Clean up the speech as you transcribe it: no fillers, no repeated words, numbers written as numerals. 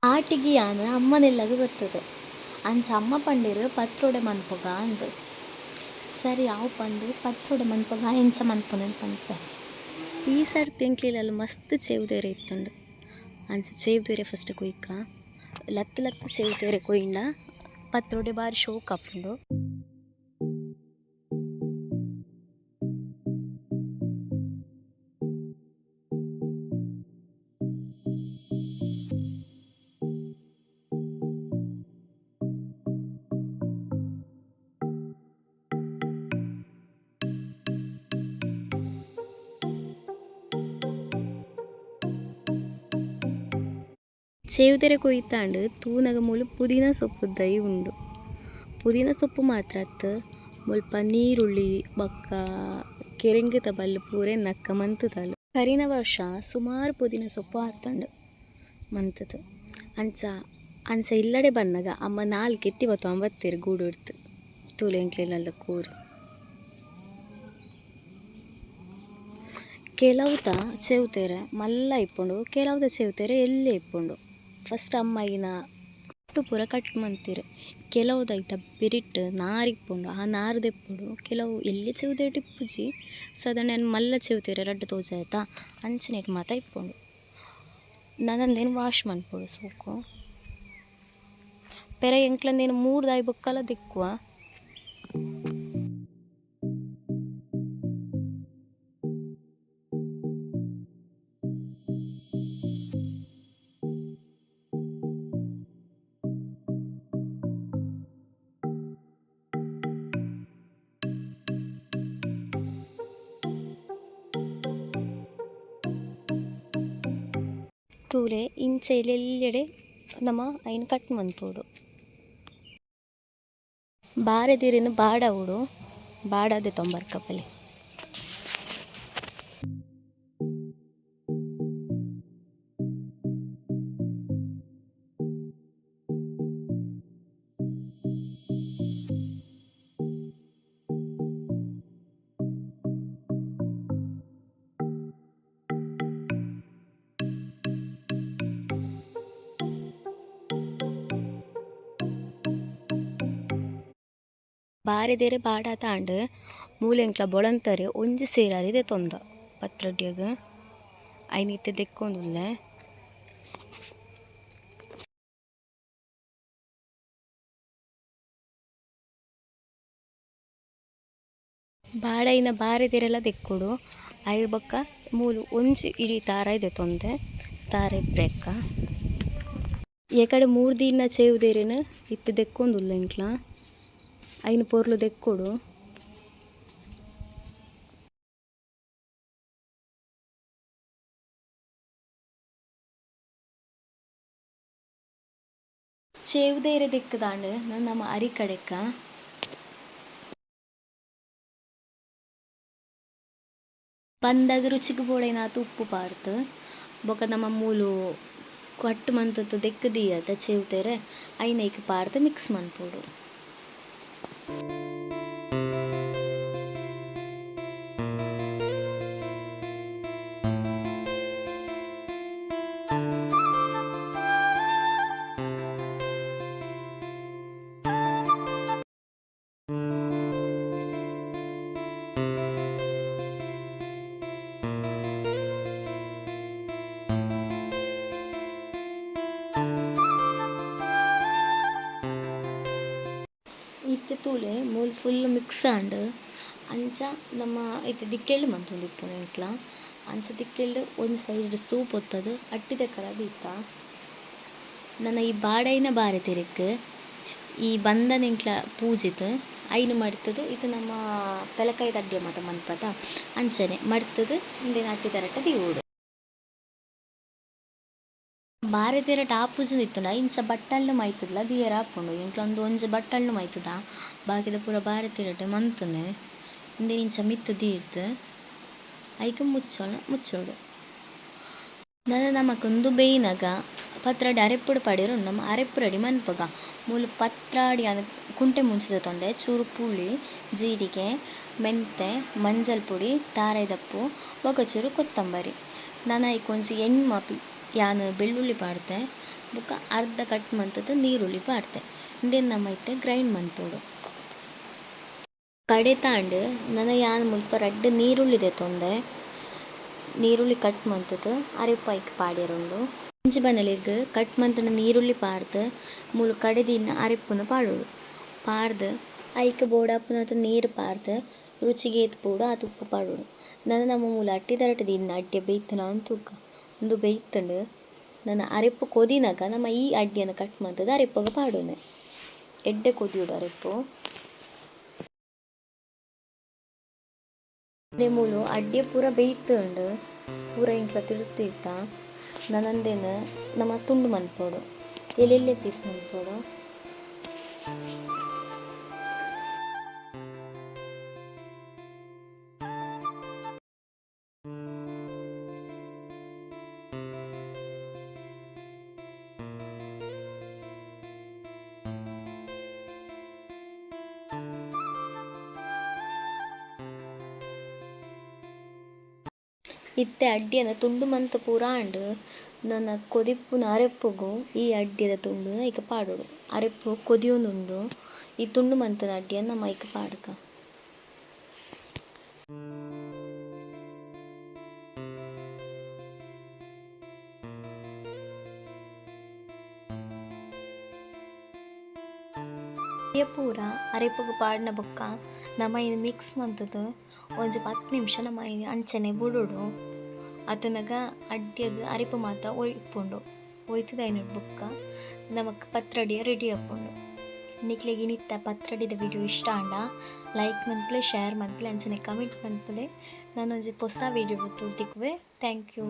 ಆಟಿಗೆ ಯಾನು ಅಮ್ಮನೆಲ್ಲದು ಬರ್ತದೆ ಅಂಚ ಅಮ್ಮ ಪಂಡಿರು ಪತ್ರೊಡೆ ಮನ್ಪೊಗ ಅಂದ್ ಸರಿ ಅವು ಪಂದು ಪತ್ರೊಡೆ ಮನ್ಪೊಗ ಎಂಚ ಮನ್ಪೊನಂತ ಪನ್ಪೆ. ಈ ಸರ್ತಿ ಎಂಕ್ಲೆಲೆಲ್ಲ ಮಸ್ತ್ ಚೇವ್ದೆರೆ ಇತ್ತುಂಡು. ಅಂಚ ಚೇವ್ದೆರೆ ಫಸ್ಟ್ ಕೊಯ್ಕ ಲತ್ತು ಲತ್ತು ಚೇವ್ದೆರೆ ಕೊಯ್ಂಡ ಪತ್ರೊಡೆ ಬಾರಿ ಶೋಕ್ ಆಪುಂಡು. ಚೇವ್ದೆರೆ ಕೊಯ್ತಾಂಡು ತೂನಗ ಮೂಲು ಪುದೀನ ಸೊಪ್ಪು ದೈ ಉಂಡು. ಪುದೀನ ಸೊಪ್ಪು ಮಾತ್ರ ಅತ್ತು ಮುಲ್ಪ ನೀರುಳ್ಳಿ ಬೊಕ್ಕ ಕೆರೆಂಗದ ಬಲ್ಲು ಪೂರೆ ನಕ್ಕ ಮಂತುದಲು. ಕರಿನ ವರ್ಷ ಸುಮಾರು ಪುದೀನ ಸೊಪ್ಪು ಆತಂಡು ಮಂತದು. ಅಂಚ ಅಂಚ ಇಲ್ಲಡೆ ಬನ್ನಗ ಅಮ್ಮ ನಾಲ್ಕು ಎತ್ತಿ ಬತ್ತು ಅಂಬತ್ತೇರು ಗೂಡು ಇಡ್ತು ತೂಲೆ ಎಂಕ್ಲೆಲ್ಲ ಕೂರು. ಕೆಲವುದ ಚೇವ್ದೆರೆ ಮಲ್ಲ ಇಪ್ಪುಂಡು, ಕೆಲವುದ ಚೇವ್ದೆರೆ ಎಲ್ಲೇ ಇಪ್ಪುಂಡು. ಫಸ್ಟ್ ಅಮ್ಮ ಈನ ಕಟ್ಟು ಪೂರ ಕಟ್ ಮಂತಿರು. ಕೆಲವುದ ಐತ ಬಿರಿಟ್ಟು ನಾರಿಪ್ಪುಂಡು, ಆ ನಾರು ದೆಪ್ಪುಡು. ಕೆಲವು ಎಲ್ಲಿ ಚೇವ್ದೆರೆ ಇಪ್ಪುಜಿ ಸಾಧಾರಣ ಮಲ್ಲ ಚೇವ್ದೆರೆ ರಡ್ಡು ತೋಜಾಯ್ತಾ ಅಂಚನೆಟ್ ಮಾತ ಇಪ್ಪುಂಡು. ನನ್ನಂದೇನು ವಾಶ್ ಮನ್ಪುಡು ಸೋಕು ಪೆರ ಎಂಕ್ಲಂದೇನು 3 ದಾಯಿ ಬೊಕ್ಕಲ ದಿಕ್ಕುವ. ತೂಲೆ ಇಂಚೆಲೆಲ್ಲೆಡೆ ನಮ್ಮ ಐನು ಕಟ್ ಮನ್ಪೋಡು. ಬಾರೆದಿರಿನ ಬಾಡ ಉಡು ಬಾಡದೆ ತೊಂಬರ್ಕಪಲೆ. ಬಾರೆದೇರೆ ಬಾಡ ತಾಂಡು ಮೂಲೆಂಕ್ಲ ಬೊಳಂತರೆ ಒಂಜಿ ಸೇರಾರಿದೆ ತೊಂದ ಪತ್ರೊಡ್ಯಾಗ ಐನಿತ್ತೆ ದೆಕ್ಕೊಂದುಲ್ಲೆ. ಬಾಡೈನ ಬಾರೆದೇರೆಲ್ಲ ದೆಕ್ಕುಡು ಐದು ಬೊಕ್ಕ ಮೂಲು ಒಂಜಿ ಇಡೀ ತಾರ ಇದೆ ತೊಂದೆ ತಾರ ಇಪ್ಪೆಕ್ಕ ಏಕಡೆ 3 ದಿನ ಚೇವ್ದೆರೆನ ಇತ್ತು ದೆಕ್ಕೊಂದುಲ್ಲ ಎಂಕ್ಲ ಐನು ಪೊರ್ಲು ದೆಕ್ಕುಡು. ಚೇವ್ದೆರೆ ದೆಕ್ಕದಾಂಡು ನಮ್ಮ ಅರಿ ಕಡೆಕ್ಕ ಬಂದಾಗ ರುಚಿಗೆ ಬೋಡೈನಾತು ಉಪ್ಪು ಪಾಡ್ತು ಬೊಕ ನಮ್ಮ ಮೂಲು ಕಟ್ಟು ಮಂತದ್ದು ದೆಕ್ಕದಿಯದ ಚೇವ್ದೆರೆ ಐನೈಕ್ ಪಾಡ್ದು ಮಿಕ್ಸ್ ಮನ್ಪೋಡು. ಇತ್ತೆ ತೂಲೆ ಮೂಲು ಫುಲ್ ಮಿಕ್ಸ್ ಆಂಡ್ ಅಂಚ ನಮ್ಮ ಇತ್ತೆ ದಿಕ್ಕೆಳ್ಳು ಮಂತೊಂದು ಇಪ್ಪುನು ಎಂಕ್ಲ ಅಂಚ ದಿಕ್ಕೆಳ್ಳು ಒಂದು ಸೈಡ್ ಸೂಪ್ ಒತ್ತದು ಅಟ್ಟಿದ ಕರ ದೀತ. ನನ್ನ ಈ ಬಾಡೈನ ಬಾರೆ ತೆರೆಕ್ ಈ ಬಂದನ ಎಂಕ್ಲ ಪೂಜಿತ್ ಐನು ಮಡ್ತದು ಇದು ನಮ್ಮ ಪೆಲಕಾಯಿ ತಡ್ಡೆ ಮಾತ ಮನ್ಪದ ಅಂಚನೆ ಮಡ್ತದು ಇಂದೇನು ಅಟ್ಟಿದ ರಟ್ಟ ದೀವೋಡು. ಬಾರೆ ತೆರಟ್ ಆಪುಜಿ ಇತ್ತುಂಡ ಇಂಚ ಬಟ್ಟಲ್ನು ಮೈತುಡ್ಲ ದಿಯರ ಆಪುಂಡು ಎಂಕ್ಲ ಒಂಜಿ ಬಟ್ಟಲ್ನು ಮೈತುದ ಬಾಕಿದ ಪೂರ ಬಾರೆ ತೆರಟ್ ಮಂತುನೆ ಇಂದೆ ಇಂಚ ಮಿತ್ತು ದೀರ್ತ್ ಐಕ್ ಮುಚ್ಚೋಡು. ದಾದ ನಮಕೊಂದು ಬೇಯಿನಾಗ ಪತ್ರೊಡೆ ಅರೆಪ್ಪುಡು ಪಡೆರು ನಮ್ಮ ಅರೆಪ್ಪುರಡಿ ಮನ್ಪಗ ಮೂಲು ಪತ್ರಾಡಿ ಕುಂಟೆ ಮುಂಚಿದ ತೊಂದೆ ಚೂರು ಪುಳಿ ಜೀರಿಗೆ ಮೆಂತೆ ಮಂಜಲ್ ಪುಡಿ ತಾರೈದಪ್ಪು ಬೊಕ ಚೂರು ಕೊತ್ತಂಬರಿ. ನಾನು ಐಕೊಂಜಿ ಎಣ್ಣೆ ಯಾನು ಬೆಳ್ಳುಳ್ಳಿ ಪಾಡ್ದೆ ಬೊಕ್ಕ ಅರ್ಧ ಕಟ್ ಮಂತದ್ದು ನೀರುಳ್ಳಿ ಪಾಡ್ತೆ ಇಂದೆನ್ ನಮ್ಮ ಇತ್ತೆ ಗ್ರೈಂಡ್ ಮನ್ಪೊಡು. ಕಡೆ ತಾಂಡ್ ನನ್ನ ಯಾನ್ ಮುಲ್ಪ ರಡ್ಡ್ ನೀರುಳ್ಳಿ ದೆತ್ತೊಂದೆ ನೀರುಳ್ಳಿ ಕಟ್ ಮಂತದ್ದು ಅರೆಪ ಐಕ್ ಪಾಡ್ಯರುಂಡು. ಇಂಚಿ ಬನ್ನಲೆಗ್ ಕಟ್ ಮಂತನ ನೀರುಳ್ಳಿ ಪಾರ್ದ್ ಮೂಲು ಕಡೆದಿನ ಅರೆಪ್ಪುನ ಪಾಡೋಡು. ಪಾರ್ದ್ ಐಕ್ ಬೋಡಾಪುನತ ನೀರು ಪಾರ್ದ್ ರುಚಿಗೆ ಏತ್ಪೋಡು ಆತ್ ಉಪ್ಪು ಪಾಡೋಡು. ನನ್ನ ನಮ್ಮ ಮೂಲು ಅಟ್ಟಿ ತರಟೆ ದಿನ ಅಡ್ಡೆ ಬೇಯ್ತುನ ಅಂತೂಕ ಉಂದು ಬೇಯ್ತುಂಡು ನನ್ನ ಅರೆಪ್ಪು ಕೊದಿನಗ ನಮ್ಮ ಈ ಅಡ್ಡಿಯನ್ನು ಕಟ್ ಮಂತದ್ದು ಅರೆಪ್ಪಗ ಪಾಡೋನೆ. ಎಡ್ಡೆ ಕೊದಿಯೋಡು ಅರೆಪ್ಪು ಅದೇ ಮೂಲು ಅಡ್ಡೆ ಪೂರ ಬೇಯ್ತುಂಡು ಪೂರ ಇಂಟ್ಲ ತಿರುತ್ತಿತ್ತ ನನ್ನಂದೇನು ನಮ್ಮ ತುಂಡು ಮನ್ಪೋಡು ಎಲ್ಲೆಲ್ಲೆ ಪೀಸ್ ಮನ್ಪೋಡು. ಇತ್ತೆ ಅಡ್ಡಿಯನ ತುಂಡು ಮಂತ ಪೂರಾಂಡ್ ನನ್ನ ಕೊದಿಪ್ಪುನ ಅರೆಪ್ಪುಗು ಈ ಅಡ್ಡಿದ ತುಂಡು ಐಕ ಪಾಡೋಡು. ಅರೆಪ್ಪು ಕೊದಿಯೊಂದುಂಡು ಈ ತುಂಡು ಮಂತನ ಅಡ್ಡಿಯನ್ನು ನಮ್ಮ ಐಕ ಪಾಡ್ಕ. ಪೂರ ಅರೆಪ್ಪಗ ಪಾಡ್ನ ಬೊಕ್ಕ ನಮ್ಮ ಇದು ಮಿಕ್ಸ್ ಮಂತದ್ದು ಒಂಜಿ 10 ನಿಮಿಷ ನಮ್ಮ ಅಂಚನೆ ಬುಡೋಡು. ಅತನಗ ಅಡ್ಡಿಯಗ್ ಅರೆಪ ಮಾತ ಒಯ್ಪುಂಡು ಒಯ್ತುದೈನ ಬೊಕ್ಕ ನಮಕ್ ಪತ್ರೊಡಿಯ ರೆಡಿ ಆಪುಂಡು. ನಿಕ್ಲೆಗ್ ಇನ್ನಿತ್ತ ಪತ್ರೊಡಿದ ವಿಡಿಯೋ ಇಷ್ಟ ಆಂಡ ಲೈಕ್ ಮನ್ಪುಲೆ ಶೇರ್ ಮನ್ಪುಲೆ ಅಂಚನೆ ಕಮೆಂಟ್ ಮನ್ಪುಲೆ. ನಾನೊಂಜಿ ಹೊಸ ವಿಡಿಯೋ ಬತ್ತುರು ತಿಕ್ಕುವೆ. Thank you.